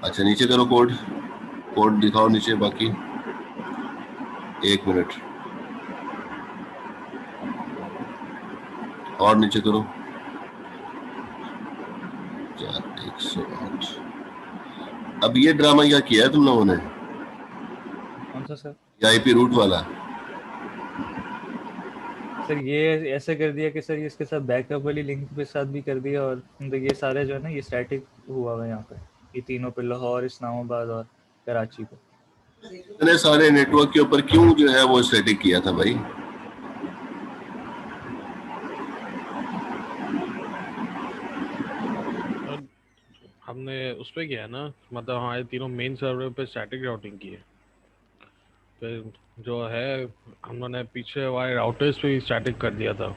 अच्छा नीचे करो कोड, कोड दिखाओ नीचे बाकी। 1 मिनट और नीचे करो। 108। अब ये ड्रामा क्या किया है तुम लोगों ने? कौन सा सर? ये आईपी रूट वाला। सर ये ऐसे कर दिया कि सर ये इसके साथ बैकअप वाली लिंक के साथ भी कर दिया, और मतलब ये सारे जो है ना ये स्टैटिक हुआ हुआ है यहाँ पे, ये तीनों पे, लाहौर, इस्लामाबाद और कराची पे। इतने सारे नेटवर्क के ऊपर क्यों जो है वो स्टैटिक किया था भाई? और हमने उस पे किया है ना, मतलब हमारे तीनों मेन सर्वर पे स्टैटिक राउटिंग की है। फिर जो है हम लोगों ने पीछे वाले राउटर्स पे भी स्टैटिक कर दिया था।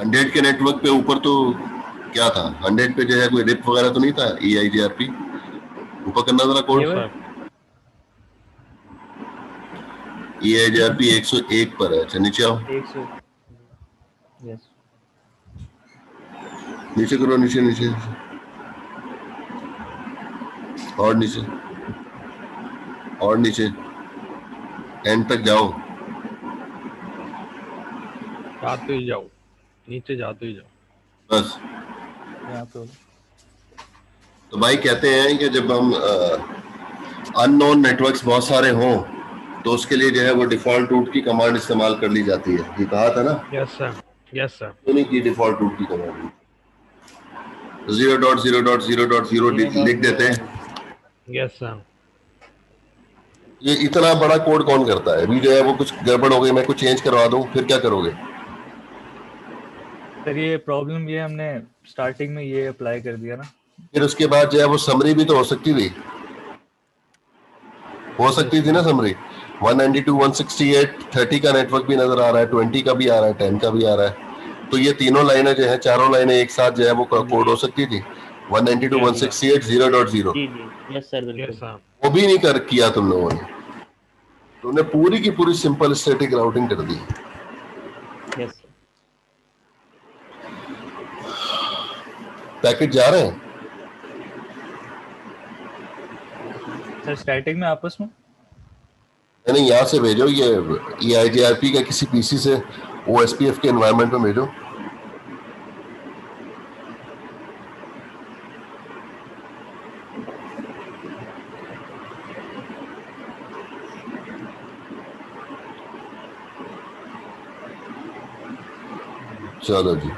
100 के नेटवर्क पे ऊपर तो क्या था? 100 पे जो है कोई रिप वगैरह तो नहीं था? EIGRP ऊपर करना जरा कोड। सर EIGRP 101 पर है। अच्छा नीचे आओ, 100। यस। नीचे करो, नीचे नीचे नीचे। और नीचे, और नीचे, एंड तक जाओ। जाते ही जाओ, नीचे जाते ही जाओ। बस। यहाँ पे तो भाई कहते हैं कि जब हम अननोन नेटवर्क्स बहुत सारे हों तो उसके लिए जो है वो डिफॉल्ट रूट की कमांड इस्तेमाल कर ली जाती है। ये कहा था ना? Yes sir, yes sir. तो नहीं की डिफॉल्ट रूट की कमांड 0.0.0.0 लिख देते हैं। Yes sir. ये इतना बड़ा कोड कौन करता है? अभी जो है वो कुछ गड़बड़ हो गई, मैं कुछ चेंज करवा दूं, फिर क्या करोगे? सर ये प्रॉब्लम ये हमने स्टार्टिंग में ये अप्लाई कर दिया ना। फिर उसके बाद जो है वो समरी भी तो हो सकती थी, हो सकती थी ना समरी। 192, 168, 30 का नेटवर्क भी नजर आ रहा है, 20 का भी आ रहा है, 10 का भी आ रहा है। तो ये तीनों लाइनें जो है, चारों लाइनें एक साथ जो है वो कोड हो सकती थी। 192, 168, 0.0। जी जी, यस सर, बिल्कुल। Yes sir. वो भी नहीं कर किया तुम लोगों ने। तुमने पूरी की पूरी सिंपल स्टैटिक राउटिंग कर दी। Yes sir. पैकेट जा रहे हैं? सर स्टैटिक में आपस में नहीं, यहाँ से भेजो, ये EIGRP का किसी पीसी से OSPF के एनवायरनमेंट में भेजो। चलो जी,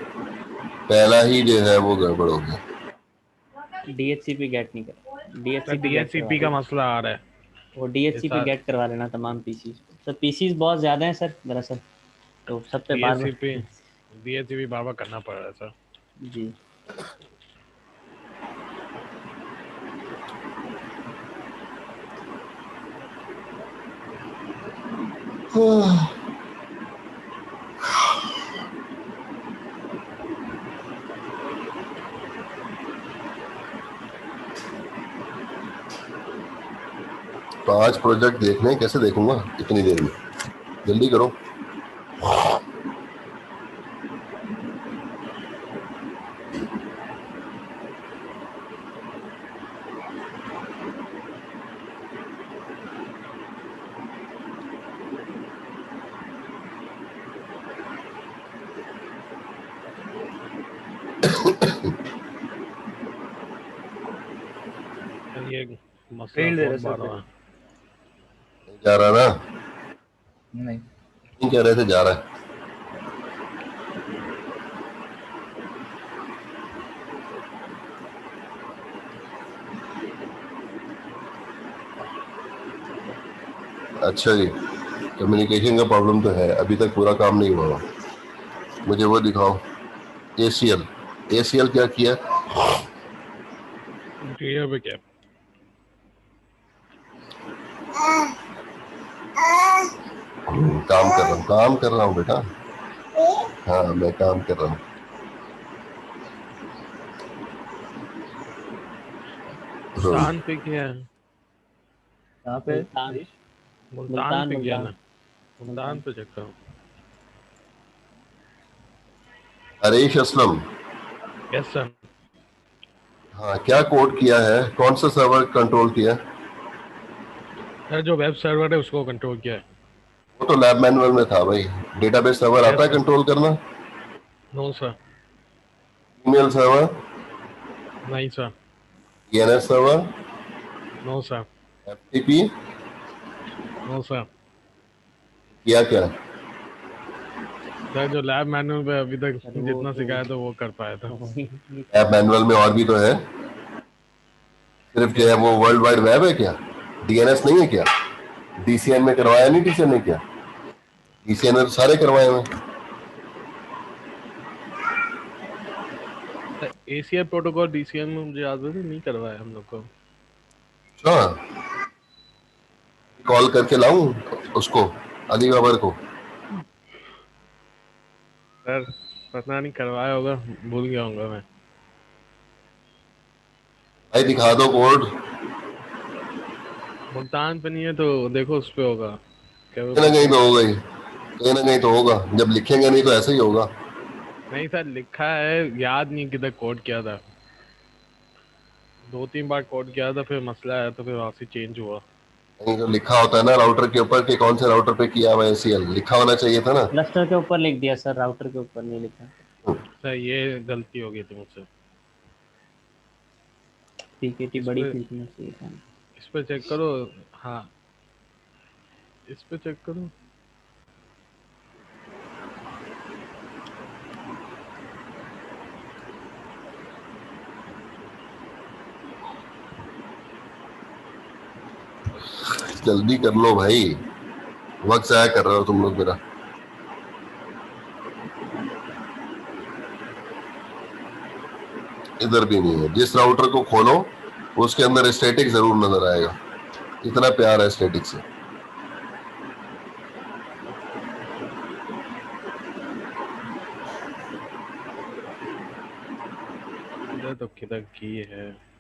पहला ही जो है वो गड़बड़ हो गया। DHCP गेट नहीं कर, DHCP का मसला आ रहा है। वो DHCP गेट करवा लेना तमाम पीसीज। सर पीसीज बहुत ज़्यादा हैं सर दरअसल, तो सब पे बार बार DHCP बार बार करना पड़ रहा है सर। जी। तो आज प्रोजेक्ट देखने कैसे देखूंगा इतनी देर में? जल्दी करो। ये मसला फेल दे रहा बहुत सर बार फिर। हुआ है। जा रहा ना? नहीं। नहीं कह रहे थे जा रहा है। अच्छा जी, कम्युनिकेशन का प्रॉब्लम तो है, अभी तक पूरा काम नहीं हुआ। मुझे वो दिखाओ। ACL क्या किया? इंटीरियर पे क्या? काम कर रहा हूँ बेटा। हाँ मैं काम कर रहा हूँ। मुल्तान पे क्या है? यहाँ पे मुल्तान, हरीश। मुल्तान मुल्तान पे क्या मुल्तान ना? मुल्तान मुल्तान। पे चेक करो। Harish Aslam, yes sir. हाँ, क्या कोड किया है, कौन सा सर्वर कंट्रोल किया? सर जो वेब सर्वर है उसको कंट्रोल किया है। वो तो लैब मैनुअल में था भाई। डेटाबेस सर्वर आता है सर। कंट्रोल करना? No sir. ईमेल सर्वर, नहीं sir. DNS server, no sir. FTP, no sir. किया क्या? सर जो लैब मैनुअल पे अभी तक सर वो जितना तो सिखाया था वो कर पाया था। वही लैब मैनुअल में और भी तो है, सिर्फ जो है वो वर्ल्ड वाइड वेब है क्या? डीएनएस नहीं है क्या? डीसीएन में करवाया नहीं, डीसीएन ने क्या? डीसीएन में तो सारे करवाए हुए हैं। एसीआई प्रोटोकॉल डीसीएम में मुझे याद है नहीं करवाया हम लोग को। अच्छा, कॉल करके लाऊं उसको, अली बाबर को? सर पता नहीं करवाया होगा, भूल गया होगा मैं। भाई दिखा दो कोड। मुल्तान पे नहीं है तो देखो उस पे होगा क्या वो कहीं ना कहीं तो पता होगा ही, कहीं ना कहीं तो होगा, जब लिखेंगे नहीं तो ऐसे ही होगा। नहीं सर लिखा है, याद नहीं किधर कोड किया था। 2-3 बार कोड किया था, फिर मसला आया तो फिर वहां से चेंज हुआ। कहीं तो लिखा होता है ना राउटर के ऊपर कि कौन से राउटर पे किया हुआ है एसीएल, लिखा होना चाहिए था ना। क्लस्टर के ऊपर लिख दिया सर, राउटर के ऊपर नहीं लिखा। सर ये गलती हो गई थी मुझसे। पीकेटी इस बड़ी पे खींचना चाहिए था। इस पे चेक करो। हाँ इस पे चेक करो। जल्दी कर लो भाई, वक्त जाया कर रहे हो तुम लोग मेरा। इधर भी नहीं है, जिस राउटर को खोलो उसके अंदर स्टैटिक जरूर नजर आएगा, इतना प्यार है स्टैटिक से। इधर तो किधर की है।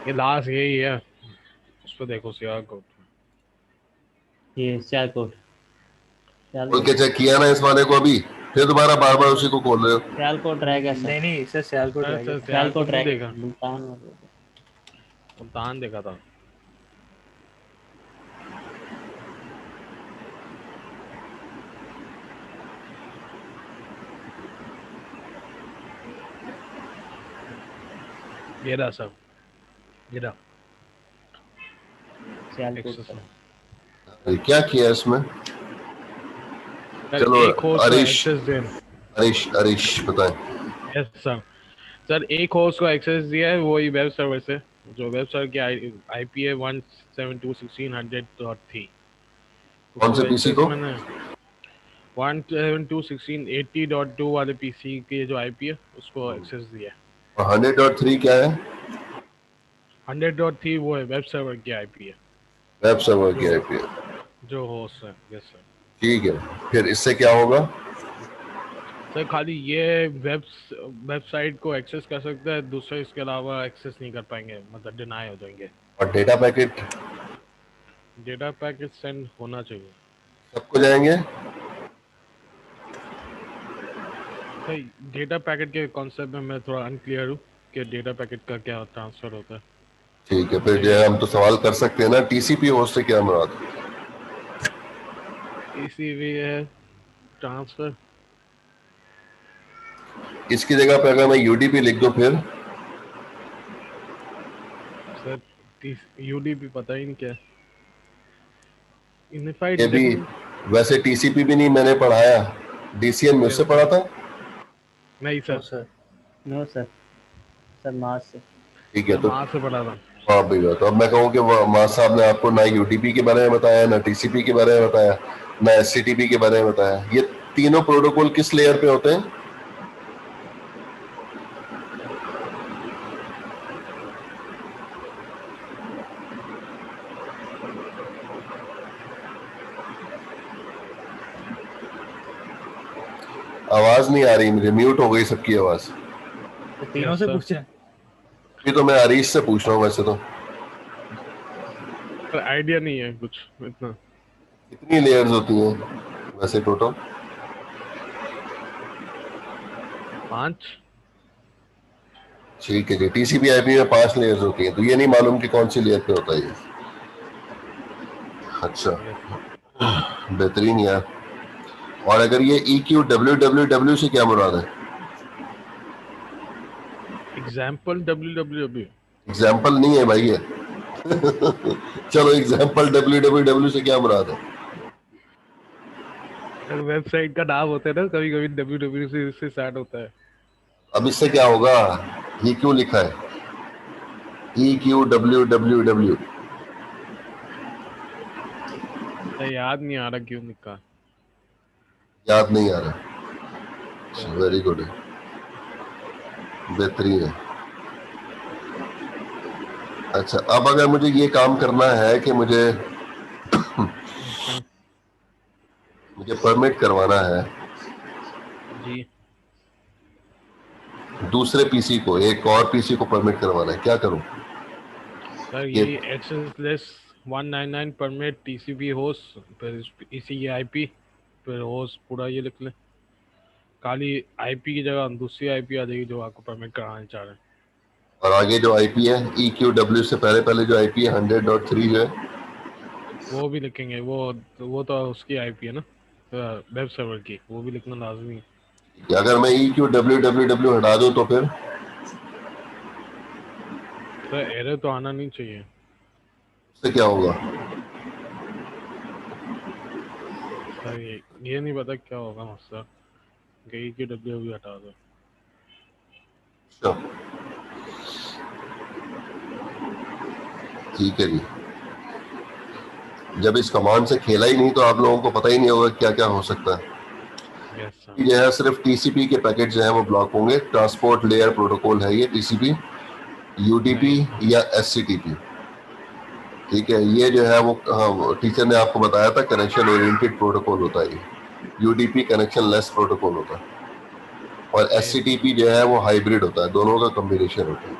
ये लास्ट यही है, उस पे देखो सियार को। ये चार कोड खोल के चेक किया ना इस वाले को अभी, फिर दोबारा बार बार उसी को खोल रहे हो। सियाल कोट रह गया सर। नहीं नहीं सर सियालकोट रह गया। सर सियाल कोट नहीं रह देखा, गया, मुल्तान और मुल्तान देखा था। ये रहा सर, ये रहा सियाल कोट एक्सेस सर। में। ये क्या किया इसमें? सर चलो एक होस्ट को हरीश, एक्सेस दे। हरीश हरीश बताएं। Yes sir. सर एक होस्ट को एक्सेस दिया है वही वेब सर्वर से, जो वेब सर्वर की आईपी है 172.16.100.3। कौन से उसको पीसी एक्सेस को? मैंने 172.16.80.2 वाले पीसी की जो आईपी है उसको एक्सेस दिया है। 100.3 क्या है? 100.3 वो है वेब सर्वर की आईपी है, वेब सर्वर की आईपी है। जो होस्ट है। Yes sir. ठीक है, फिर इससे क्या होगा? सर खाली ये वेबसाइट को एक्सेस कर सकता है, दूसरे इसके अलावा एक्सेस नहीं कर पाएंगे, मतलब डिनाई हो जाएंगे। और data packet data packet send होना चाहिए। सबको जाएंगे? सर डेटा पैकेट के कॉन्सेप्ट में मैं थोड़ा अनक्लियर हूँ कि डेटा पैकेट का क्या ट्रांसफर होता है। ठीक है, फिर जो है हम तो सवाल कर सकते हैं ना, टीसीपी होस्ट से क्या मुराद? टीसीपी है ट्रांसफर। इसकी जगह पे अगर मैं यूडीपी लिख दूं फिर? सर यूडीपी पता ही नहीं क्या, यूनिफाइड ये भी वैसे टीसीपी भी नहीं मैंने पढ़ाया, डीसीएन में उससे पढ़ा था। नहीं no sir, sir. No sir, sir मास से। ठीक है, सर तो वहाँ से पढ़ा था। हाँ भैया, तो अब मैं कहूँ कि मास साहब ने आपको ना यूडीपी के बारे में बताया, ना टीसीपी के बारे में बताया, ना एससीटीपी के बारे में बताया। ये तीनों प्रोटोकॉल किस लेयर पे होते हैं? आवाज नहीं आ रही मुझे, म्यूट हो गई सबकी आवाज। तो तीनों Yes, से sir. पूछे। अभी तो मैं हरीश से पूछ रहा हूँ वैसे तो। सर आइडिया नहीं है कुछ इतना। कितनी लेयर्स होती हैं वैसे टोटल? 5। ठीक है जी। टीसीपी आईपी में 5 लेयर्स होती हैं, तो ये नहीं मालूम कि कौन सी लेयर पे होता है ये। अच्छा, बेहतरीन यार। और अगर ये EQ WWW से क्या मुराद है? Example www। एग्जाम्पल नहीं है भाई ये। चलो, एग्जाम्पल WWW से क्या मुराद है? वेबसाइट का नाम होता है ना, कभी कभी www से स्टार्ट होता है। अब इससे क्या होगा? ये क्यों लिखा है EQWWW? याद नहीं आ रहा क्यों लिखा। याद नहीं आ रहा? वेरी गुड है, बेहतरीन है। अच्छा, अब अगर मुझे ये काम करना है कि मुझे मुझे परमिट करवाना है जी दूसरे पीसी को, एक और पीसी को परमिट करवाना है, क्या करूं? सर, ये यही एक्सेस 199 परमिट टीसीपी होस्ट, फिर इसी की आईपी, फिर होस्ट पूरा ये लिख लें। खाली आईपी की जगह दूसरी आईपी आ जाएगी जो आपको परमिट कराना चाह रहे हैं। और आगे जो आईपी है EQW से पहले पहले जो आईपी है 100.3 जो है, वो भी लिखेंगे। वो तो उसकी आईपी है ना, वेब सर्वर की, वो भी लिखना लाजमी है। कि अगर मैं EQWWW हटा दूं तो फिर सर एरर तो आना नहीं चाहिए। उससे क्या होगा? सर ये नहीं पता क्या होगा मसला, गई कि डब्ल्यू भी हटा दो। अच्छा, ठीक है जी। जब इस कमांड से खेला ही नहीं तो आप लोगों को पता ही नहीं होगा क्या क्या हो सकता है। Yes sir. जो है सिर्फ टीसीपी के पैकेट जो है वो ब्लॉक होंगे। ट्रांसपोर्ट लेयर प्रोटोकॉल है ये टीसीपी, यूडीपी या एससीटीपी। ठीक है, ये जो है वो टीचर ने आपको बताया था कनेक्शन ओरिएंटेड प्रोटोकॉल होता है। ये यूडीपी कनेक्शन लेस प्रोटोकॉल होता है, और एससीटीपी जो है वो हाइब्रिड होता है, दोनों का कॉम्बिनेशन होता है।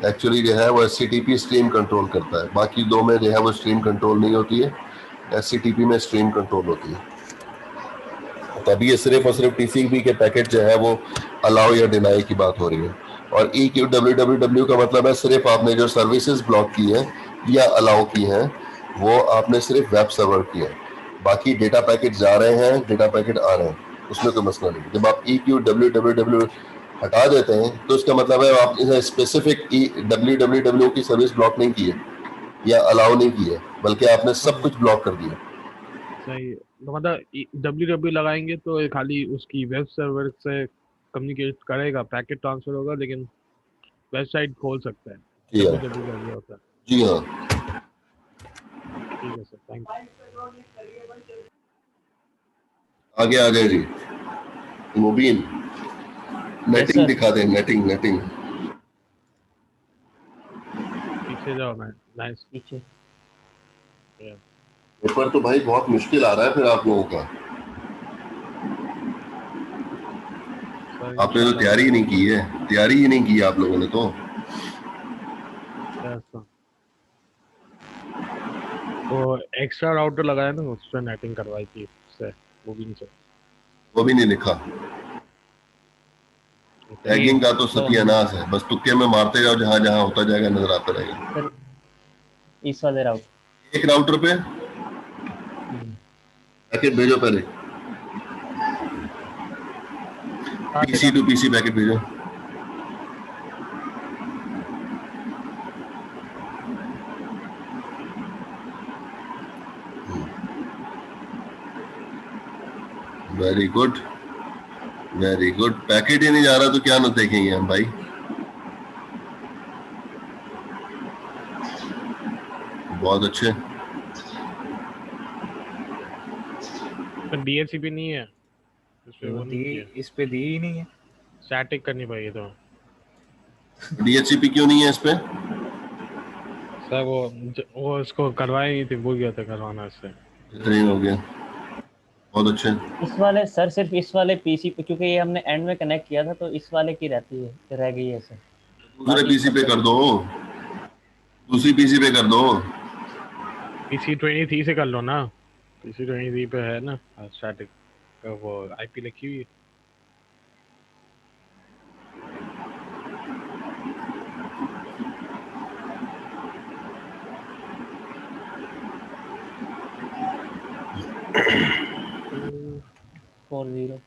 एक्चुअली जो है वो एससीटीपी स्ट्रीम कंट्रोल करता है, बाकी दो में जो है वो स्ट्रीम कंट्रोल नहीं होती है, एससीटीपी में स्ट्रीम कंट्रोल होती है। तभी ये सिर्फ और सिर्फ टीसीपी के पैकेट जो है वो अलाउ या डिनाई की बात हो रही है। और EQWWW का मतलब है सिर्फ आपने जो सर्विसेज ब्लॉक की है या अलाउ की हैं वो आपने सिर्फ वेब सर्वर की है। बाकी डेटा पैकेट जा रहे हैं, डेटा पैकेट आ रहे हैं, उसमें कोई मसला नहीं। जब आप EQWWW हटा देते हैं तो इसका मतलब है आपने स्पेसिफिक WWW की सर्विस ब्लॉक नहीं की है या अलाउ नहीं की है, बल्कि आपने सब कुछ ब्लॉक कर दिया। सही, तो मतलब डब्ल्यू लगाएंगे तो ये खाली उसकी वेब सर्वर से कम्युनिकेट करेगा, पैकेट ट्रांसफर होगा, लेकिन वेबसाइट खोल सकता है। जी हाँ, डब्ल्यू होता है। जी हाँ। ठीक है सर, थैंक आगे आ गए जी। मुबीन, यस नेटिंग सर। दिखा दें, नेटिंग नेटिंग। यू। पीछे जाओ ना, नाइस। पीछे पेपर तो भाई बहुत मुश्किल आ रहा है फिर आप लोगों का। सर आपने तो इंशाल्लाह तैयारी ही नहीं की है, तैयारी ही नहीं की आप लोगों ने तो। ऐसा। वो एक्स्ट्रा राउटर लगाया ना, उस पर नेटिंग करवाई थी उससे, मूविंग से। वो भी नहीं लिखा। टैगिंग का तो सत्यानाश है, बस तुक्के में मारते जाओ, जहां जहां होता जाएगा नजर आता रहेगा। सर इस वाले राउट। एक राउटर पे पैकेट भेजो पहले, पीसी टू पीसी पैकेट भेजो। Very good, very good. Packet ही नहीं जा रहा तो क्या न देखेंगे हम भाई। बहुत अच्छे। डीएचसीपी नहीं है इस पे, वो नहीं किया। इस पे दी ही नहीं है। स्टैटिक करनी पड़ेगी तो। DHCP क्यों नहीं है इस पे? सर वो इसको करवाए नहीं थे, भूल गया था करवाना इससे। बेहतरीन हो गया, बहुत अच्छे। इस वाले सर सिर्फ इस वाले पीसी पे, क्योंकि ये हमने एंड में कनेक्ट किया था तो इस वाले की रहती है, रह गई है सर। दूसरे पीसी पे कर दो, दूसरी पीसी पे कर दो। पीसी 23 से कर लो ना। PC23 पे है ना स्टैटिक वो आईपी लिखी हुई है। टू 40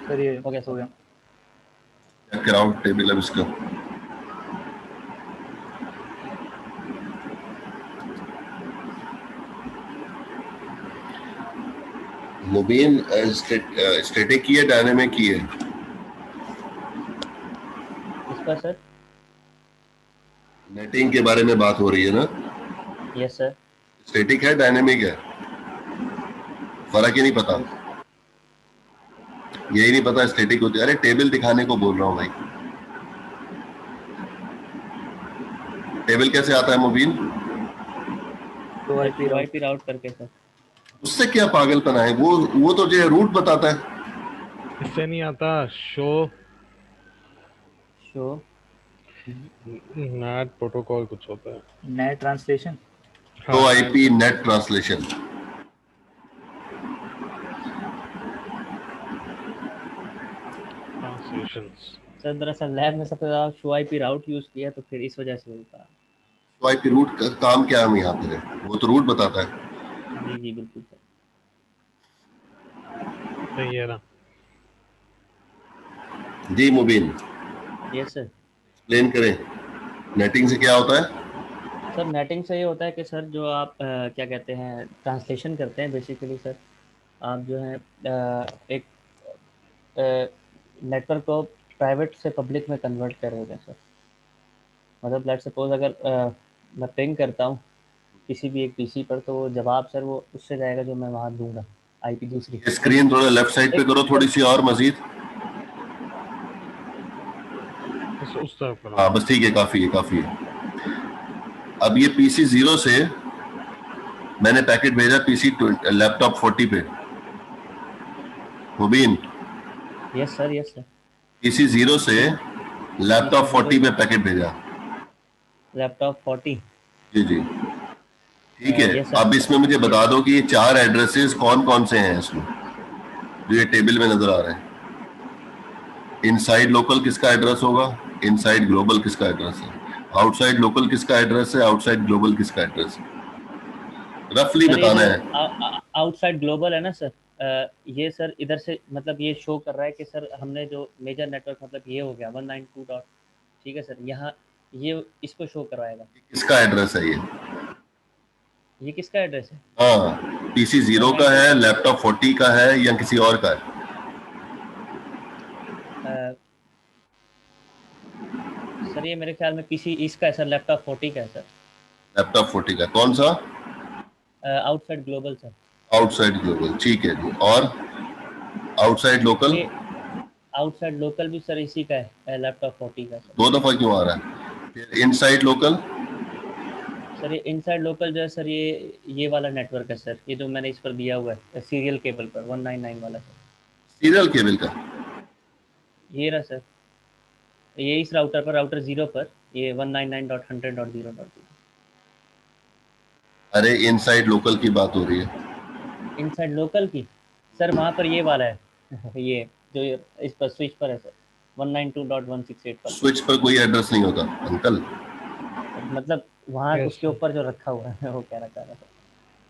सर ये हो गया सर। हो गया। चेक कराओ टेबल अब इसका। मुबीन स्टैटिक की है डायनेमिक की है? इसका सर नेटिंग के बारे में बात हो रही है ना? Yes sir. स्टैटिक है डायनेमिक है? फर्क ही नहीं पता, यही नहीं पता स्टैटिक होती है। अरे टेबल दिखाने को बोल रहा हूँ भाई। टेबल कैसे आता है मुबीन? तो आईपी आईपी राउट करके सर। उससे क्या पागलपना है? वो तो जो रूट बताता है। इससे नहीं आता शो शो नेट प्रोटोकॉल कुछ होता है। Net translation. तो IP net translation. Translations. Sir दरअसल लैब में सबसे ज्यादा शो आईपी राउट यूज किया तो फिर इस वजह से होता है। तो आईपी रूट का काम क्या है यहाँ पे? वो तो रूट बताता है। जी जी बिल्कुल सर। सही है ना? जी मुबीन यस सर। एक्सप्लेन करें नेटिंग से क्या होता है। सर नेटिंग से ये होता है कि सर जो आप क्या कहते हैं ट्रांसलेशन करते हैं बेसिकली सर। आप जो है एक नेटवर्क को प्राइवेट से पब्लिक में कन्वर्ट कर रहे हैं सर। मतलब लेट्स सपोज अगर मैं पिंग करता हूँ किसी भी एक पीसी पर तो वो जवाब सर वो उससे जाएगा जो मैं वहाँ दूंगा आईपी दूसरी। स्क्रीन थोड़ा लेफ्ट साइड पे करो थोड़ी सी और मजीद। उस तरफ करो। हाँ बस ठीक है, काफी है काफी है। अब ये पीसी 0 से मैंने पैकेट भेजा पीसी लैपटॉप 40 पे। Mubeen yes sir yes sir. PC 0 से लैपटॉप 40 पे पैकेट भेजा। लैपटॉप 40। जी जी ठीक है। Yes sir. अब इसमें मुझे बता दो कि ये 4 एड्रेसेस कौन कौन से हैं इसमें जो ये टेबल में नजर आ रहे हैं। इनसाइड लोकल किसका एड्रेस होगा? इनसाइड ग्लोबल किसका एड्रेस है? आउटसाइड लोकल किसका एड्रेस है? आउटसाइड ग्लोबल किसका एड्रेस है? रफली सर ये बताना जो है। आउटसाइड ग्लोबल है ना सर ये सर इधर से मतलब ये शो कर रहा है कि सर हमने जो मेजर नेटवर्क मतलब ये हो गया 192 डॉट ठीक है सर यहाँ ये इसको शो करवाएगा। किसका एड्रेस है ये? ये किसका एड्रेस है? हाँ पीसी 0 का 192 है, लैपटॉप 40 का है या किसी और का है? सर ये मेरे ख्याल में पीसी इसका है सर लैपटॉप 40 का है सर। लैपटॉप 40 का कौन सा? Outside global sir. Outside global ठीक है जी। और आउटसाइड लोकल? ये आउटसाइड लोकल भी सर इसी का है लैपटॉप 40 का सर। 2 दफा क्यों आ रहा है? फिर इनसाइड लोकल? सर ये इनसाइड लोकल जो है सर ये वाला नेटवर्क है सर ये जो मैंने इस पर दिया हुआ है सीरियल केबल पर 199 वाला सर। सीरियल केबल का? ये रहा सर ये इस राउटर पर राउटर 0 पर ये 199.100.0.0। अरे इनसाइड लोकल की बात हो रही है। इनसाइड लोकल की सर वहाँ पर ये वाला है ये जो इस पर स्विच पर है सर 192.168 पर। स्विच पर कोई एड्रेस नहीं होता अंकल। मतलब वहाँ Yes, उसके ऊपर जो रखा हुआ है वो कहना चाह रहा था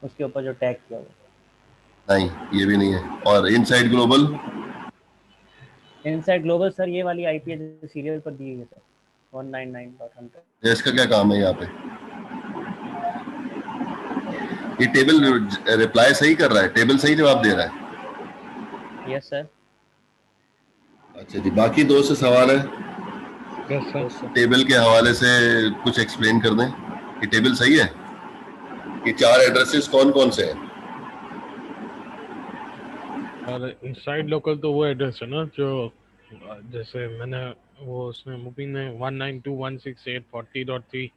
उसके ऊपर जो टैग किया हुआ है। नहीं ये भी नहीं है। और inside global? Inside global sir ये वाली आईपी है जो सीरियल पर दी हुई है सर 199.100। इसका क्या काम है यहाँ पे? ये टेबल रिप्लाई सही कर रहा है, टेबल सही जवाब दे रहा है। Yes sir. अच्छा जी बाकी 2 से सवाल है। Yes sir. टेबल के हवाले से कुछ एक्सप्लेन कर दें कि टेबल सही है कि 4 एड्रेसेस कौन कौन से हैं? और इनसाइड लोकल तो वो एड्रेस है ना जो जैसे मैंने वो उसमें मुबीन ने 192.168.40.3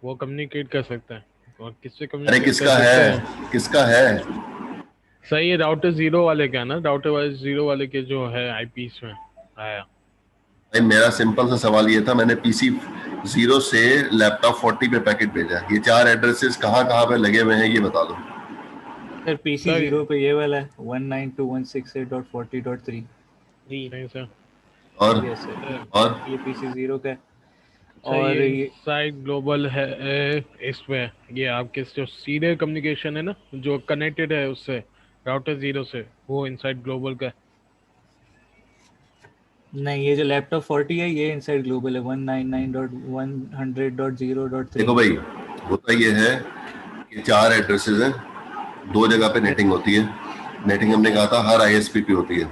वो कम्युनिकेट कर सकते हैं, और किससे अरे कम्युनिकेट कर किसका सकते है, हैं? किसका है? सही है, राउटर जीरो वाले का ना, राउटर वाले जीरो वाले के जो है आईपीस में आया। भाई मेरा सिंपल सा सवाल ये था, मैंने पीसी 0 से लैपटॉप 40 पे पैकेट भेजा, ये 4 एड्रेसेस कहाँ कहाँ पे लगे हुए हैं ये बता दो। सर पीसी सर 0 पे ये वाला है 192.168.40.3। सही सर। और यस सर, और ये पीसी 0 का है। अच्छा, और ये ये इनसाइड ग्लोबल है इसमें ये आपके जो सीरियल कम्युनिकेशन है ना, जो कनेक्टेड है उससे राउटर जीरो से, वो इनसाइड ग्लोबल का है। नहीं, ये जो लैपटॉप 40 है ये इनसाइड ग्लोबल है 199.100.0.3। देखो भाई, होता ये है कि 4 एड्रेसेस हैं, 2 जगह पे नेटिंग होती है। नेटिंग हमने कहा था हर आईएसपी पे होती है।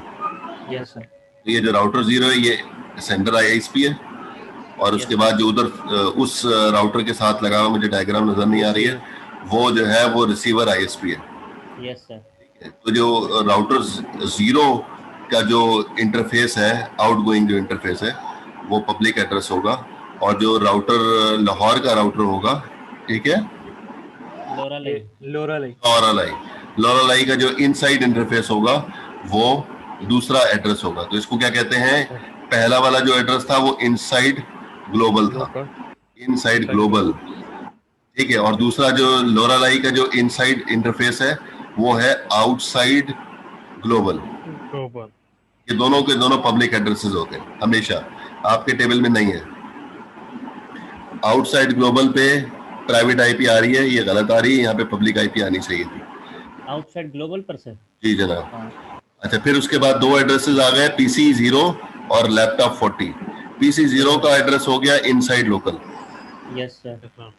Yes sir. तो ये जो राउटर 0 है ये सेंटर आईएसपी है, और उसके बाद जो उधर उस राउटर के साथ लगा हुआ, मुझे डायग्राम नजर नहीं आ रही है, वो जो है वो रिसीवर आईएसपी है। Yes sir. तो जो राउटर 0 का जो इंटरफेस है, आउटगोइंग जो इंटरफेस है, वो पब्लिक एड्रेस होगा, और जो राउटर लाहौर का राउटर होगा, ठीक है, लोरा लाई। लोरा लाई। लॉरालाई का जो इनसाइड इंटरफेस होगा वो दूसरा एड्रेस होगा। तो इसको क्या कहते हैं? पहला वाला जो एड्रेस था वो इनसाइड ग्लोबल था, लोकल इनसाइड इनसाइड ग्लोबल, ठीक है। और दूसरा जो लोरालाई का जो इनसाइड इंटरफेस है वो है आउटसाइड ग्लोबल। ग्लोबल। ये दोनों के दोनों पब्लिक एड्रेसेस होते हैं हमेशा, आपके टेबल में नहीं है। आउटसाइड ग्लोबल पे प्राइवेट आईपी आ रही है, ये गलत आ रही है, यहाँ पे पब्लिक आईपी आनी चाहिए थी। आउटसाइड ग्लोबल पर सर। जी जनाब। हाँ अच्छा, फिर उसके बाद 2 एड्रेसेस आ गए, पीसी 0 और लैपटॉप 40। पीसी 0 का एड्रेस हो गया इनसाइड लोकल, यस सर। ऐसा।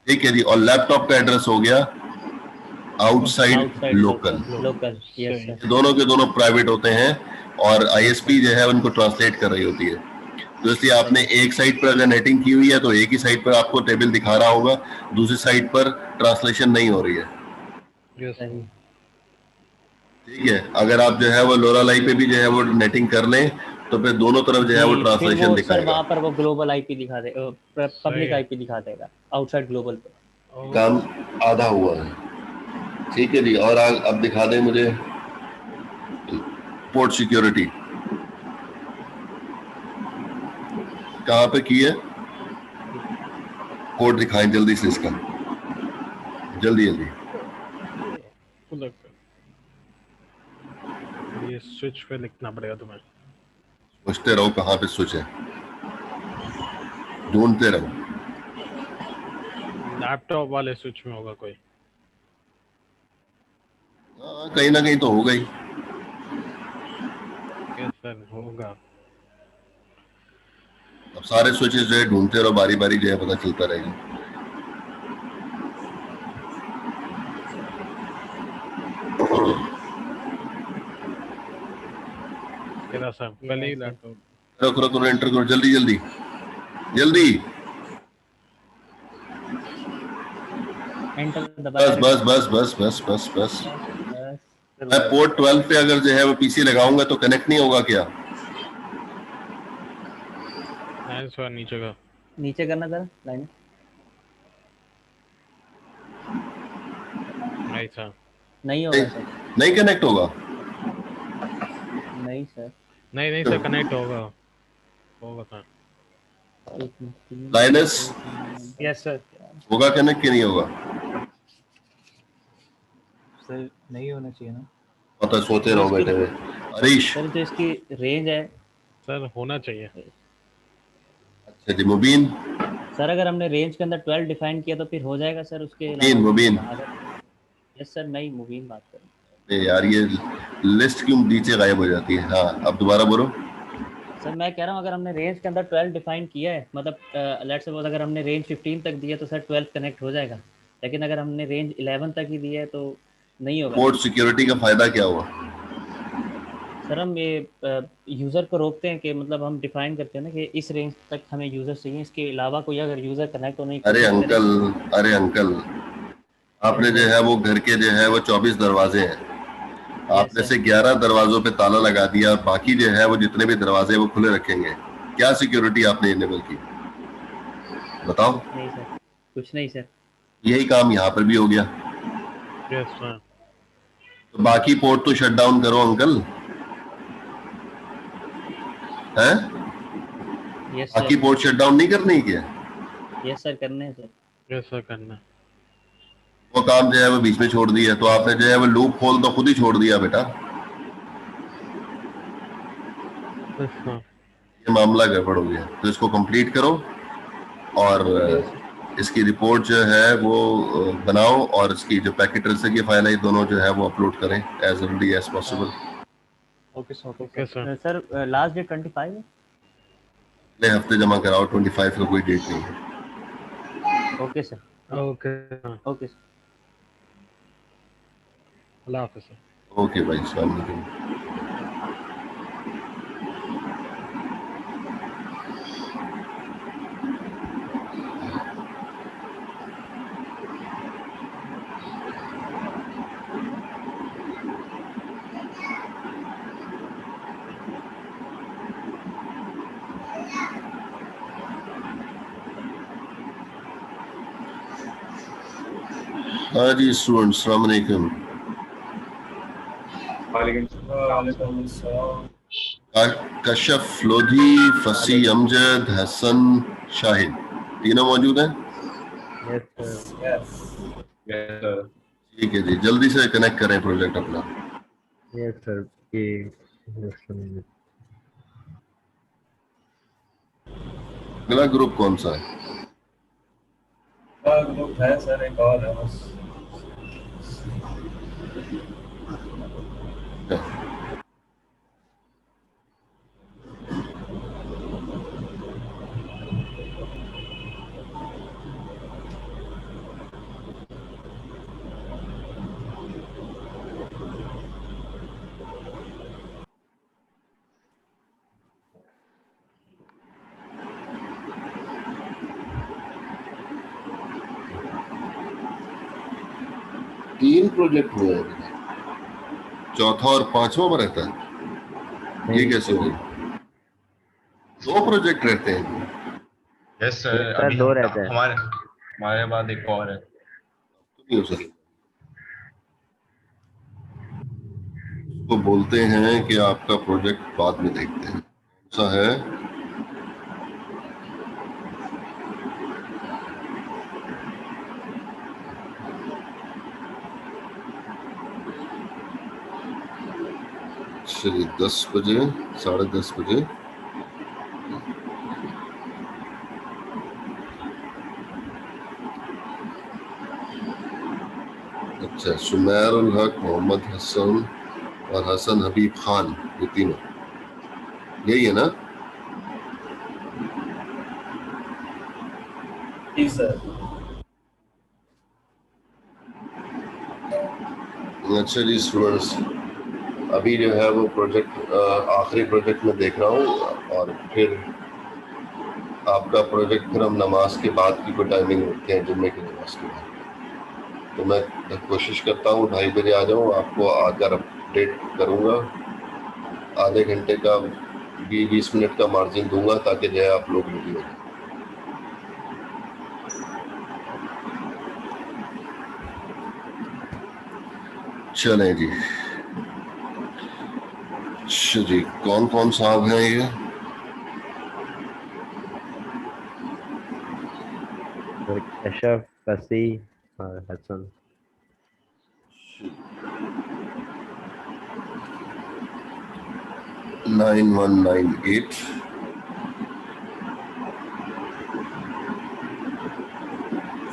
ठीक है जी, और लैपटॉप का एड्रेस हो गया outside outside local. Local. Yes सही। सर। ये दोनों के दोनों प्राइवेट होते हैं, और आईएसपी जो है उनको ट्रांसलेट कर रही होती है। तो इसलिए आपने एक साइड पर अगर नेटिंग की हुई है तो एक ही साइड पर आपको टेबल दिखा रहा होगा, दूसरी साइड पर ट्रांसलेशन नहीं हो रही है, यस सही। ठीक है। अगर आप जो है वो लोरा लाई पे भी जो है वो नेटिंग कर लें तो फिर दोनों तरफ जो है वो फिर ट्रांसलेशन वो सर दिखाएगा। वहाँ पर वो ग्लोबल आईपी दिखा दे, सही पब्लिक है। आईपी दिखा देगा आउटसाइड ग्लोबल पे। काम आधा हुआ है, ठीक है जी। और अब दिखा दें मुझे पोर्ट सिक्योरिटी कहाँ पे की है, कोड दिखाएं जल्दी से इसका, जल्दी जल्दी। ये स्विच पे लिखना पड़ेगा तुम्हें। सोचते रहो कहाँ पे स्विच है, ढूंढते रहो। लैपटॉप वाले स्विच में होगा कोई। हाँ, कहीं ना कहीं तो होगा ही। यस सर, होगा। अब सारे स्विचेस जो है ढूंढते रहो, बारी बारी जो है पता चलता रहेगा। तेरा सर पहले ही लैपटॉप। करो करो करो, एंटर करो, जल्दी जल्दी जल्दी। एंटर दबाया बस रखो। बस बस बस बस बस बस। बस। मैं पोर्ट 12 पे अगर जो है वो पीसी लगाऊंगा तो कनेक्ट नहीं होगा क्या? नहीं सर, नीचे का। नीचे करना जरा लाइन। नहीं सर। नहीं होगा सर। नहीं कनेक्ट होगा। नहीं सर। नहीं नहीं सर, कनेक्ट होगा। होगा सर। एक मिनट। Linux yes sir. होगा कनेक्ट कि नहीं होगा? सर नहीं होना चाहिए ना। पता सोते रहो बैठे हुए। हरीश, सर जो इसकी रेंज है सर होना चाहिए। अच्छा जी। मुबीन, सर, अगर हमने रेंज के अंदर 12 डिफाइन किया तो फिर हो जाएगा सर, उसके मुबीन यस सर, नहीं मुबीन बात करें। यार ये लिस्ट क्यों नीचे गायब हो जाती है? हाँ अब दोबारा बोलो। सर मैं कह रहा हूँ अगर हमने रेंज के अंदर 12 डिफाइन किया है, मतलब लेट्स सपोज अगर हमने रेंज 15 तक दिया तो सर 12 कनेक्ट हो जाएगा, लेकिन अगर हमने रेंज 11 तक ही दी है तो नहीं होगा। पोर्ट सिक्योरिटी का फायदा क्या हुआ? सर हम ये यूज़र को रोकते हैं कि मतलब हम डिफाइन करते हैं ना कि इस रेंज तक हमें यूज़र चाहिए, इसके अलावा कोई अगर यूज़र कनेक्ट होने की अरे कोशिश करे। अंकल, अरे अंकल, आपने जो है वो घर के जो है वो 24 दरवाजे हैं, आपने sir. से 11 दरवाजों पे ताला लगा दिया और बाकी जो है वो जितने भी दरवाजे हैं वो खुले रखेंगे, क्या सिक्योरिटी आपने इनेबल की? बताओ। नहीं सर, कुछ नहीं सर। यही काम यहाँ पर भी हो गया। Yes sir. तो बाकी पोर्ट तो शट डाउन करो अंकल, हैं? यस बाकी सर, पोर्ट शट डाउन नहीं करनी क्या? यस सर, करने हैं सर। यस सर करना। वो काम जो है वो बीच में छोड़ दिया, तो आपने जो है वो लूप होल तो खुद ही छोड़ दिया बेटा। Yes sir. ये मामला गड़बड़ हो गया, तो इसको कंप्लीट करो और इसकी रिपोर्ट जो है वो बनाओ और इसकी जो पैकेट ट्रेसर की फाइल है ये दोनों जो है वो अपलोड करें as early as possible. Okay sir. Okay sir. Sir last date 25 है। अगले हफ्ते जमा कराओ, 25 का कोई डेट नहीं है। Okay sir, okay. Okay sir. अल्लाह हाफिज़ सर। ओके भाई, अस्सलाम वालेकुम। हाँ जी स्टूडेंट, अस्सलाम वालेकुम। कशफ, लोधी, फसी, अमजद, हसन, शाहिद, तीनों मौजूद हैं? Yes sir. ठीक है जी, जल्दी से कनेक्ट करें प्रोजेक्ट अपना। Yes sir. अगला ग्रुप कौन सा है? ग्रुप है सर, एक और है बस। तीन प्रोजेक्ट हुए हैं, चौथा और पांचवा में रहता है, ये कैसे हो गया? दो प्रोजेक्ट रहते हैं? यस सर, अभी दो रहते हैं। हमारे हमारे बाद एक और है। तो नहीं हो सके। तो बोलते हैं कि आपका प्रोजेक्ट बाद में देखते हैं, कौन सा है? चलिए 10 बजे, 10:30 बजे। अच्छा, सुमैर उल हक, मोहम्मद हसन और हसन हबीब खान, ये तीनों यही है ना? जी सर। अच्छा जी स्टूडेंट्स, अभी जो है वो प्रोजेक्ट आखिरी प्रोजेक्ट में देख रहा हूँ और फिर आपका प्रोजेक्ट फिर हम नमाज के बाद की कोई टाइमिंग रखते हैं, जुम्मे की नमाज के बाद। तो मैं कोशिश करता हूँ 2:30 बजे आ जाऊँ, आपको आकर अपडेट करूँगा। आधे घंटे का 20 मिनट का मार्जिन दूंगा ताकि जो है आप लोग रेडी हो जाए। चलें जी। अच्छा जी, कौन कौन साहब हैं ये? कशफ, फसी और हसन। 9198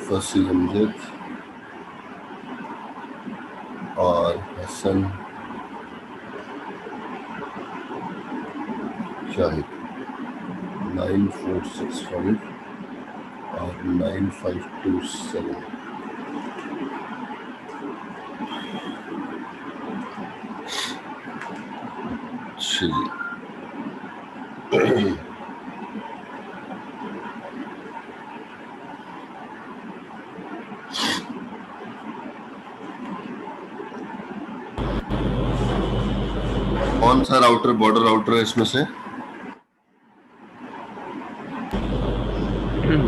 फसी अमजद और हसन शाहिद। 9465 और 9527। चलिए कौन सा राउटर बॉर्डर राउटर है इसमें से?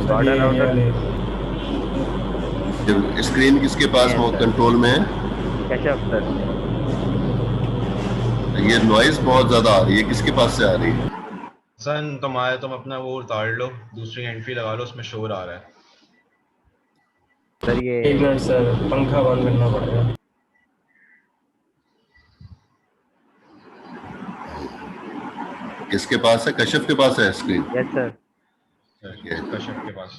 बॉर्डर राउटर स्क्रीन किसके पास Yes, sir. कंट्रोल में है? कैशव सर। ये नॉइज बहुत ज्यादा आ रही है, किसके पास से आ रही है? सन तुम अपना वो उतार लो, दूसरी एंट्री लगा लो, उसमें शोर आ रहा है। सर ये एक मिनट सर, पंखा बंद करना पड़ेगा। किसके पास है? कश्यप के पास है स्क्रीन? Yes sir. कश्यप के पास।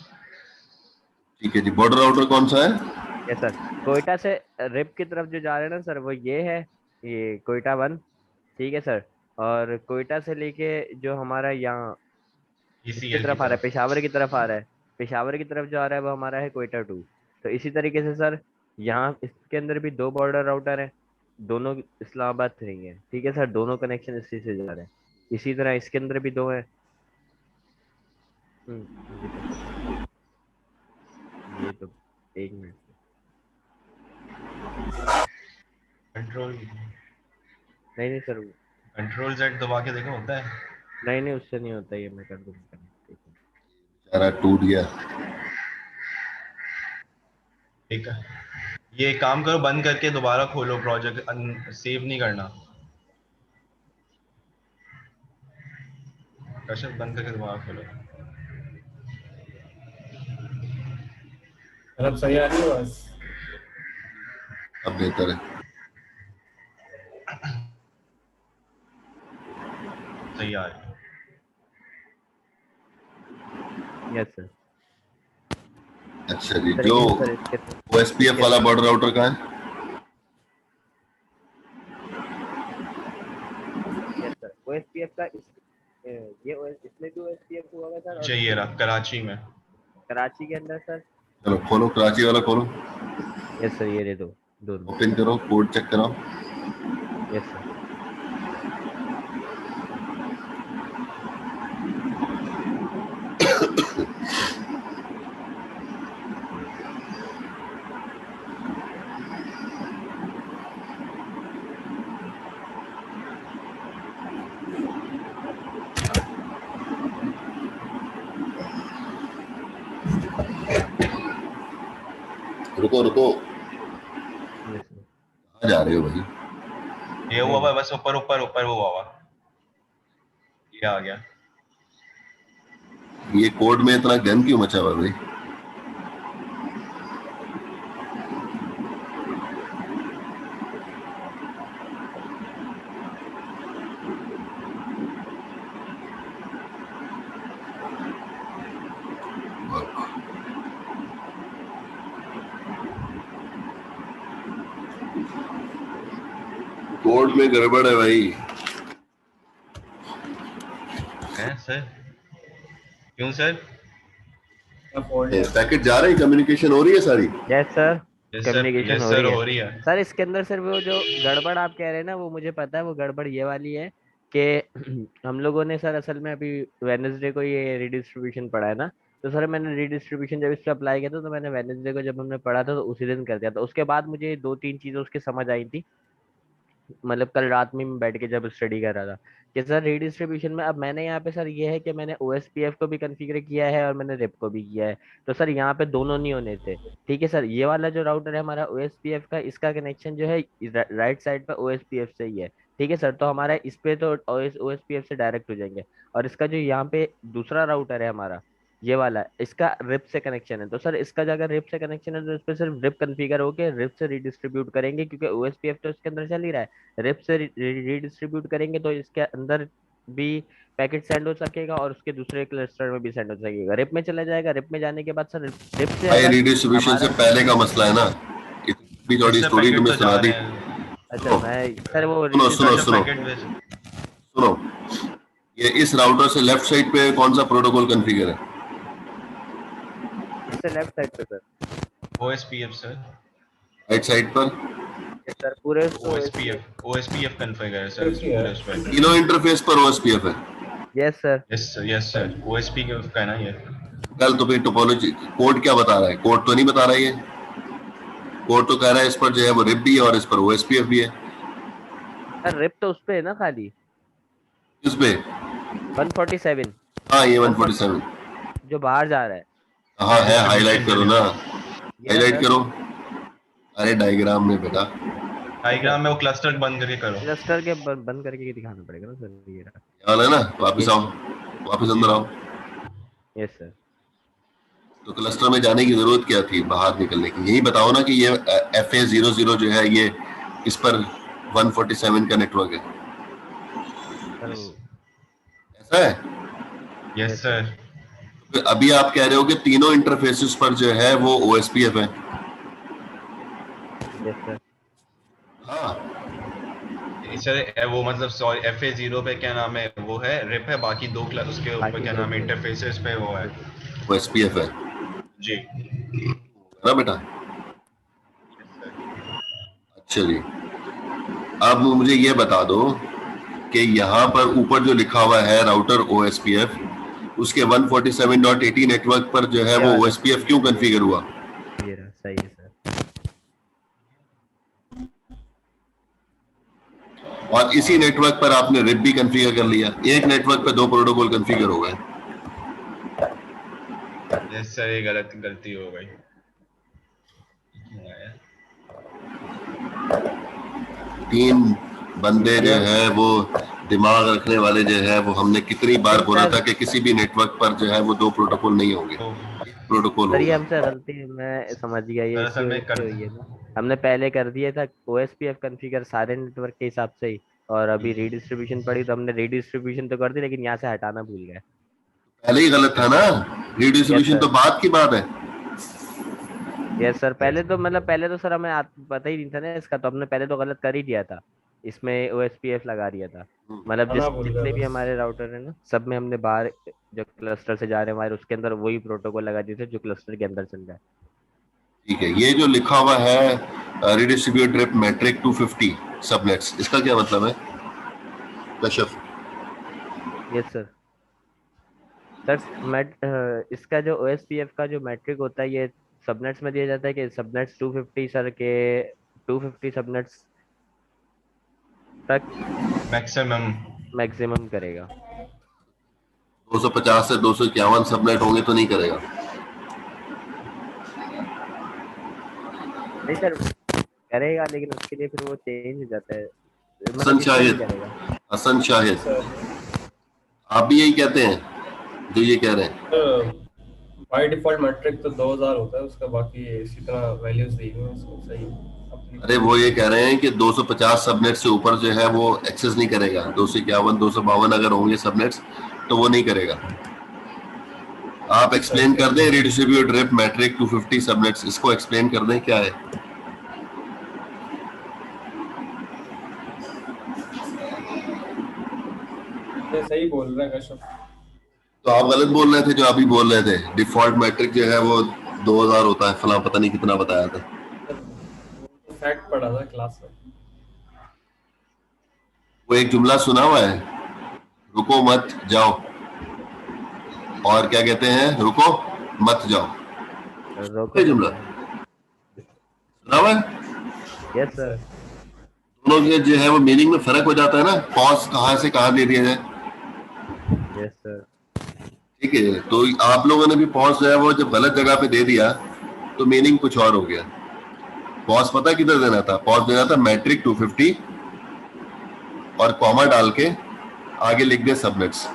ठीक है जी। बॉर्डर राउटर कौन सा है? Yes sir. कोयटा से रिप की तरफ जो जा रहे हैं ना सर, वो ये है, ये कोयटा 1, ठीक है सर। और कोयटा से लेके जो हमारा यहाँ इसकी तरफ आ रहा है, पेशावर की तरफ आ रहा है, पेशावर की तरफ जो आ रहा है वो हमारा है कोयटा 2। तो इसी तरीके से सर यहाँ इसके अंदर भी 2 बॉर्डर राउटर हैं, दोनों इस्लामाबाद से ही है, ठीक है सर। दोनों कनेक्शन इसी से जा रहे हैं। इसी तरह इसके अंदर भी 2 हैं। ये तो एक मिनट, कंट्रोल नहीं सर, कंट्रोल जेड दबा के देखो, होता है? नहीं उससे नहीं होता, ये मैं कर दूंगा। सारा टूट गया। ठीक है, ये एक काम करो, बंद करके दोबारा खोलो प्रोजेक्ट, सेव नहीं करना। कश्यप बंद करके दोबारा खोलो। अब सही आ रही है बस। अब बेहतर है। सही आ रही है। Yes sir. अच्छा जी। सर जो सर इसके OSPF वाला बॉर्डर राउटर का है? Yes sir. OSPF का ये इसमें भी OSPF हुआ है सर। चाहिए रहा कराची में, कराची के अंदर सर। चलो खोलो, कराची वाला खोलो। यस सर, ये दे दो ओपन करो, कोड चेक कराओ। Yes sir. रुको, यस सर। कहाँ जा रहे हो भाई? ये हुआ हुआ बस, ऊपर ऊपर ऊपर वो हुआ, ये आ गया। ये कोड में इतना गन क्यों मचा हुआ है भाई? कोड में गड़बड़ है भाई। हैं सर? क्यों सर? पैकेट जा रहे हैं, कम्युनिकेशन हो रही है सारी? Yes sir, Yes, sir. Communication Yes, हो sir, रही है। हो रही है। सर इसके अंदर सर वो जो गड़बड़ आप कह रहे हैं ना, वो मुझे पता है। वो गड़बड़ ये वाली है कि हम लोगों ने सर असल में अभी वेडनेसडे को ये रीडिस्ट्रीब्यूशन पढ़ा है ना, तो सर मैंने रीडिस्ट्रीब्यूशन जब इस पर अप्लाई किया था, तो मैंने वेडनेसडे को जब हमने पढ़ा था तो उसी दिन कर दिया था। उसके बाद मुझे 2-3 चीजें उसकी समझ आई थी, मतलब कल रात में मैं बैठ के जब स्टडी कर रहा था कि सर रीडिस्ट्रीब्यूशन में अब मैंने यहाँ पे सर ये है कि मैंने OSPF को भी कॉन्फ़िगर किया है और मैंने रिप को भी किया है। तो सर यहाँ पे दोनों नहीं होने थे, ठीक है सर। ये वाला जो राउटर है हमारा OSPF का, इसका कनेक्शन जो है राइट साइड पे OSPF से ही है, ठीक है सर। तो हमारा इस पे तो OSPF से डायरेक्ट हो जाएंगे। और इसका जो यहाँ पे दूसरा राउटर है हमारा, ये वाला, इसका रिप से कनेक्शन है। तो सर इसका अगर रिप से कनेक्शन है तो इस पे सिर्फ रिप कॉन्फ़िगर होके रिप से रीडिस्ट्रीब्यूट करेंगे, क्योंकि OSPF तो इसके अंदर चल ही रहा है। रिप से रीडिस्ट्रीब्यूट करेंगे तो इसके अंदर भी पैकेट सेंड हो सकेगा और उसके दूसरे क्लस्टर में भी सेंड हो सकेगा। रिप में चला जाएगा। रिप में जाने के बाद सर रिप से भाई रीडिस्ट्रीब्यूशन से पहले का मसला है ना, इतनी थोड़ी इससे स्टोरी पैकेट तुम्हें तो सुना जा दी। रहे हैं। अच्छा मैं सर वो सुनो सुनो अच्छा, सुनो पैकेट भेज। सुनो, ये इस राउटर से लेफ्ट साइड पे कौन सा प्रोटोकॉल कॉन्फ़िगर है? इससे लेफ्ट साइड पे sir OSPF sir. Right side पर सर पूरे OSPF कॉन्फ़िगर है सर, पूरे उस पे। तीनों इंटरफेस पर OSPF है। Yes sir. Yes sir, OSPF का है ना ये। कल तो फिर टोपोलॉजी कोड क्या बता रहा है? कोड तो नहीं बता रहा है ये। कोड तो कह रहा है इस पर जो है वो रिप भी है और इस पर OSPF भी है। सर रिप तो उस पे है ना खाली किस पे? 147 हाँ ये 147 जो बाहर जा रहा है। हाँ है, हाईलाइट करो ना, ये हाईलाइट सर करो। अरे डायग्राम में बेटा, डायग्राम में वो क्लस्टर बंद करके करो। क्लस्टर के बंद करके दिखाना पड़ेगा ना सर ये रहा। ध्यान है ना, वापस ये आओ, वापस अंदर आओ। Yes sir. तो क्लस्टर में जाने की जरूरत क्या थी बाहर निकलने की? यही बताओ ना कि ये FA00 जो है ये इस पर 147 का नेटवर्क है, सर ऐसा है? Yes sir. तो अभी आप कह रहे हो कि तीनों इंटरफेसेस पर जो है वो OSPF है। Yes sir. हाँ सर वो मतलब सॉरी FA0 पे क्या नाम है वो है रिप है, बाकी दो उसके ऊपर बाकी क्या दो नाम है पे- इंटरफेसेस पे वो है। OSPF है जी ना बेटा? अच्छा जी, अब मुझे ये बता दो कि यहाँ पर ऊपर जो लिखा हुआ है राउटर OSPF, उसके 147.80 नेटवर्क पर जो है वो OSPF क्यों कॉन्फ़िगर हुआ? ये रहा सही है सर। और इसी नेटवर्क पर आपने रिप भी कॉन्फ़िगर कर लिया, एक नेटवर्क पे दो प्रोटोकॉल कॉन्फ़िगर हो गए। यस सर, ये गलती हो गई। तीन बंदे जो है वो दिमाग रखने वाले जो है वो, हमने कितनी बार बोला था कि किसी भी नेटवर्क पर जो है वो दो प्रोटोकॉल नहीं होंगे, प्रोटोकॉल सर ये होगा। हमसे गलती मैं समझ गया, ये दरअसल इसी में वजह से हुई है ना। हमने पहले कर दिया था OSPF कॉन्फ़िगर सारे नेटवर्क के हिसाब से ही, और अभी रीडिस्ट्रीब्यूशन पड़ी तो हमने रीडिस्ट्रीब्यूशन तो कर दी लेकिन यहाँ से हटाना भूल गए। पहले ही गलत था ना, यस रिडिस्ट्रीब्यूशन तो सर। बात की बात है। यस सर, पहले तो सर हमें पता ही नहीं था ना इसका, तो हमने पहले तो गलत कर ही दिया था, इसमें OSPF लगा दिया था। मतलब आना भूल गया जितने भी बस। हमारे राउटर है ना, सब में हमने बाहर जो क्लस्टर से जा रहे हैं हमारे, उसके अंदर वही प्रोटोकॉल लगा दिए थे जो क्लस्टर के अंदर चल रहा है। ठीक है, ये जो लिखा हुआ है रिडिस्ट्रीब्यूट रिप मैट्रिक 250 सबनेट्स, इसका क्या मतलब है कश्यप? Yes sir. सर इसका जो OSPF का जो मैट्रिक होता है ये सबनेट्स में दिया जाता है कि सबनेट्स 250 सर के 250 सबनेट्स तक मैक्सिमम। मैक्सिमम करेगा। 250 से 251 सबनेट होंगे तो नहीं करेगा? नहीं सर करेगा, लेकिन उसके लिए फिर वो चेंज हो जाता है, हसन मतलब इसमें नहीं शाहिद, करेगा। हसन शाहिद, सर आप भी यही कहते हैं जो ये कह रहे हैं? बाय डिफॉल्ट मैट्रिक तो 2000 होता है उसका, बाकी इसी तरह वैल्यूज दी हुई हैं उसको सही अपनी। अरे वो ये कह रहे हैं कि 250 सबनेट से ऊपर जो है वो एक्सेस नहीं करेगा, 251 252 अगर होंगे सबनेट्स तो वो नहीं करेगा। आप एक्सप्लेन कर दें रिडिस्ट्रीब्यूट रिप मैट्रिक 250 सबनेट्स, इसको एक्सप्लेन कर दें क्या है? ये सही बोल रहे हैं कश्यप। तो आप गलत बोल रहे थे जो अभी बोल रहे थे, डिफॉल्ट मैट्रिक जो है वो 2000 होता है, फला पता नहीं कितना बताया था। फैक्ट पढ़ा था क्लास में। वो एक जुमला सुना हुआ है, रुको मत जाओ, और क्या कहते हैं, रुको मत जाओ, रोको जुमला सुना हुआ है? Yes sir. दोनों के जो है वो मीनिंग में फर्क हो जाता है ना, पॉज कहाँ से कहाँ दे दिया जाए। Yes sir. ठीक है, तो आप लोगों ने भी पॉज जो है वो जब गलत जगह पे दे दिया तो मीनिंग कुछ और हो गया। पॉज पता किधर देना था? पॉज देना था मैट्रिक 250 और कॉमा डाल के आगे लिख दे सबनेट्स।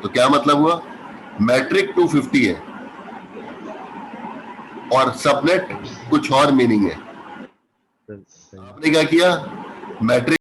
तो क्या मतलब हुआ, मैट्रिक 250 है और सबनेट कुछ और मीनिंग है। आपने क्या किया, मैट्रिक